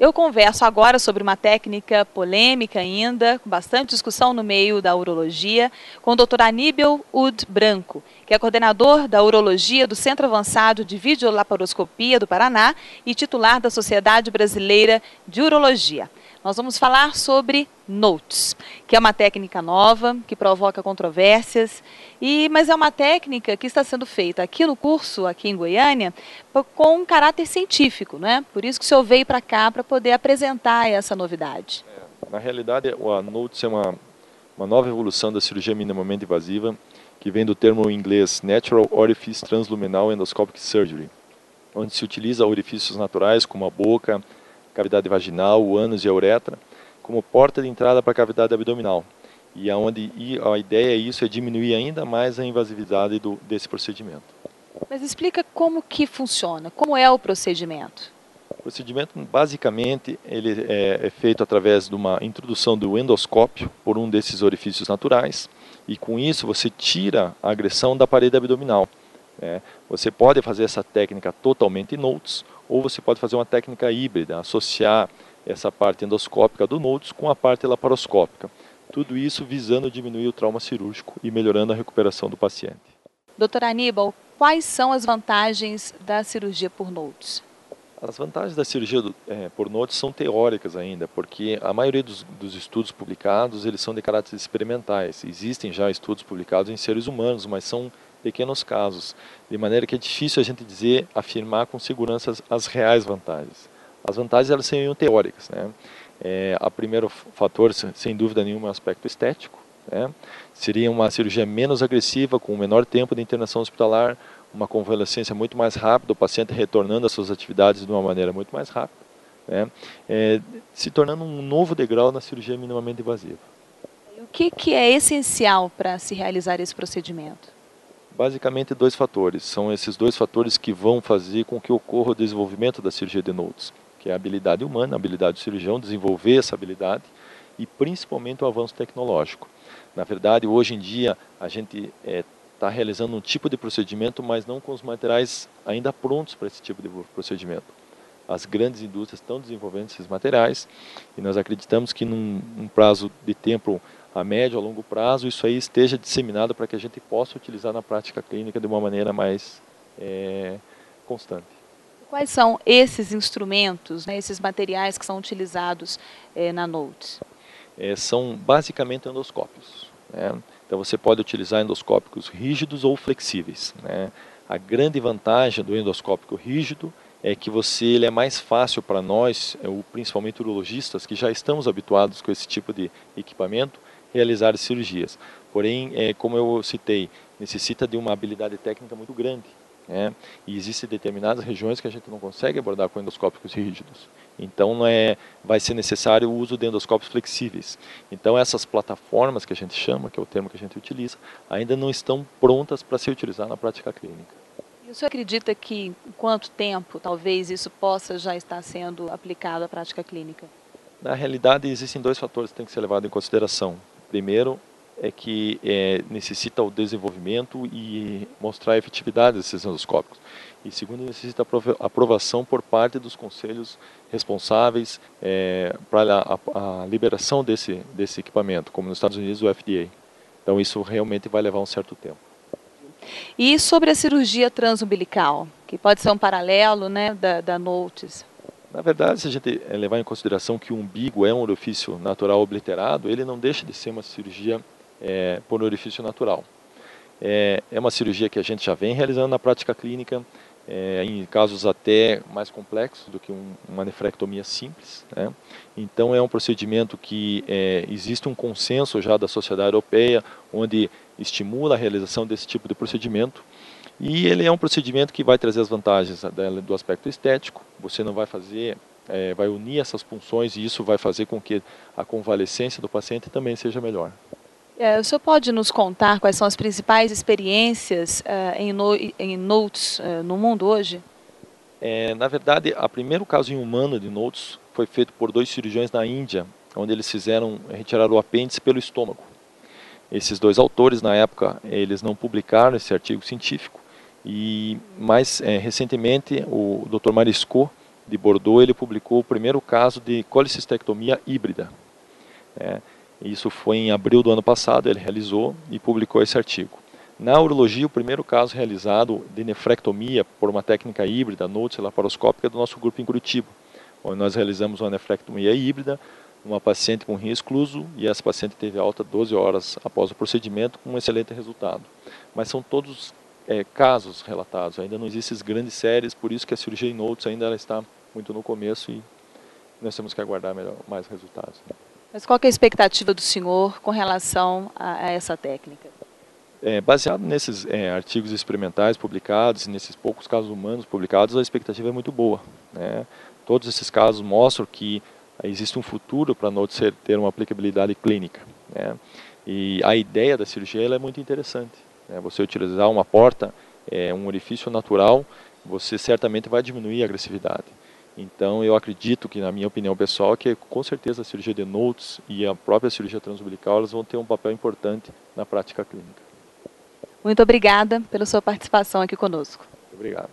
Eu converso agora sobre uma técnica polêmica ainda, com bastante discussão no meio da urologia, com o Dr. Aníbal Ud Branco, que é coordenador da urologia do Centro Avançado de Videolaparoscopia do Paraná e titular da Sociedade Brasileira de Urologia. Nós vamos falar sobre NOTES, que é uma técnica nova, que provoca controvérsias, mas é uma técnica que está sendo feita aqui no curso, aqui em Goiânia, com um caráter científico, né? Por isso que o senhor veio para cá para poder apresentar essa novidade. Na realidade, a NOTES é uma nova evolução da cirurgia minimamente invasiva, que vem do termo em inglês Natural Orifice Transluminal Endoscopic Surgery, onde se utiliza orifícios naturais como a boca, cavidade vaginal, o ânus e a uretra, como porta de entrada para a cavidade abdominal. E a ideia é diminuir ainda mais a invasividade desse procedimento. Mas explica como que funciona, como é o procedimento? O procedimento, basicamente, ele é feito através de uma introdução do endoscópio por um desses orifícios naturais, e com isso você tira a agressão da parede abdominal. Você pode fazer essa técnica totalmente em NOTES, ou você pode fazer uma técnica híbrida, associar essa parte endoscópica do NOTES com a parte laparoscópica. Tudo isso visando diminuir o trauma cirúrgico e melhorando a recuperação do paciente. Dr. Aníbal, quais são as vantagens da cirurgia por NOTES? As vantagens da cirurgia por NOTES são teóricas ainda, porque a maioria dos estudos publicados eles são de caráter experimentais. Existem já estudos publicados em seres humanos, mas são pequenos casos, de maneira que é difícil a gente afirmar com segurança as reais vantagens. As vantagens elas seriam teóricas, né? O primeiro fator, sem dúvida nenhuma, é o aspecto estético, né? Seria uma cirurgia menos agressiva, com menor tempo de internação hospitalar, uma convalescência muito mais rápida, o paciente retornando às suas atividades de uma maneira muito mais rápida, né? Se tornando um novo degrau na cirurgia minimamente invasiva. O que é essencial para se realizar esse procedimento? Basicamente dois fatores, são esses dois fatores que vão fazer com que ocorra o desenvolvimento da cirurgia de NOTES, que é a habilidade humana, a habilidade do cirurgião, desenvolver essa habilidade e principalmente o avanço tecnológico. Na verdade, hoje em dia, a gente está realizando um tipo de procedimento, mas não com os materiais ainda prontos para esse tipo de procedimento. As grandes indústrias estão desenvolvendo esses materiais e nós acreditamos que num prazo de tempo a médio, a longo prazo, isso aí esteja disseminado para que a gente possa utilizar na prática clínica de uma maneira mais constante. Quais são esses instrumentos, né, esses materiais que são utilizados na NOTES? São basicamente endoscópios, né? Então você pode utilizar endoscópicos rígidos ou flexíveis, né? A grande vantagem do endoscópico rígido é que ele é mais fácil para nós, principalmente urologistas, que já estamos habituados com esse tipo de equipamento, realizar cirurgias. Porém, como eu citei, necessita de uma habilidade técnica muito grande, né? E existem determinadas regiões que a gente não consegue abordar com endoscópicos rígidos. Então, vai ser necessário o uso de endoscópios flexíveis. Então, essas plataformas que a gente chama, que é o termo que a gente utiliza, ainda não estão prontas para ser utilizadas na prática clínica. E o senhor acredita que em quanto tempo, talvez, isso possa já estar sendo aplicado à prática clínica? Na realidade, existem dois fatores que têm que ser levados em consideração. Primeiro é que necessita o desenvolvimento e mostrar a efetividade desses endoscópicos. E segundo, necessita aprovação por parte dos conselhos responsáveis para a liberação desse equipamento, como nos Estados Unidos o FDA. Então isso realmente vai levar um certo tempo. E sobre a cirurgia transumbilical, que pode ser um paralelo, né, da NOTES? Na verdade, se a gente levar em consideração que o umbigo é um orifício natural obliterado, ele não deixa de ser uma cirurgia por orifício natural. É uma cirurgia que a gente já vem realizando na prática clínica, em casos até mais complexos do que uma nefrectomia simples, né? Então é um procedimento que existe um consenso já da sociedade europeia, onde estimula a realização desse tipo de procedimento. E ele é um procedimento que vai trazer as vantagens do aspecto estético. Você não vai vai unir essas funções e isso vai fazer com que a convalescência do paciente também seja melhor. O senhor pode nos contar quais são as principais experiências em NOTES no mundo hoje? Na verdade, o primeiro caso em humano de NOTES foi feito por 2 cirurgiões na Índia, onde eles retiraram o apêndice pelo estômago. Esses 2 autores, na época, eles não publicaram esse artigo científico, mas recentemente o Dr. Marisco de Bordeaux, ele publicou o primeiro caso de colicistectomia híbrida. Isso foi em abril do ano passado, ele realizou e publicou esse artigo. Na urologia, o primeiro caso realizado de nefrectomia por uma técnica híbrida, Notes laparoscópica, do nosso grupo em Curitiba, onde nós realizamos uma nefrectomia híbrida, uma paciente com rim excluso, e essa paciente teve alta 12 horas após o procedimento, com um excelente resultado. Mas são todos casos relatados, ainda não existem grandes séries, por isso que a cirurgia em Notes ainda ela está muito no começo e nós temos que aguardar mais resultados. Mas qual que é a expectativa do senhor com relação a essa técnica? Baseado nesses artigos experimentais publicados, nesses poucos casos humanos publicados, a expectativa é muito boa. Todos esses casos mostram que existe um futuro para a Notes ter uma aplicabilidade clínica. E a ideia da cirurgia ela é muito interessante. Você utilizar uma porta, um orifício natural, você certamente vai diminuir a agressividade. Então eu acredito que, na minha opinião pessoal, que com certeza a cirurgia de Notes e a própria cirurgia transumbilical elas vão ter um papel importante na prática clínica. Muito obrigada pela sua participação aqui conosco. Obrigado.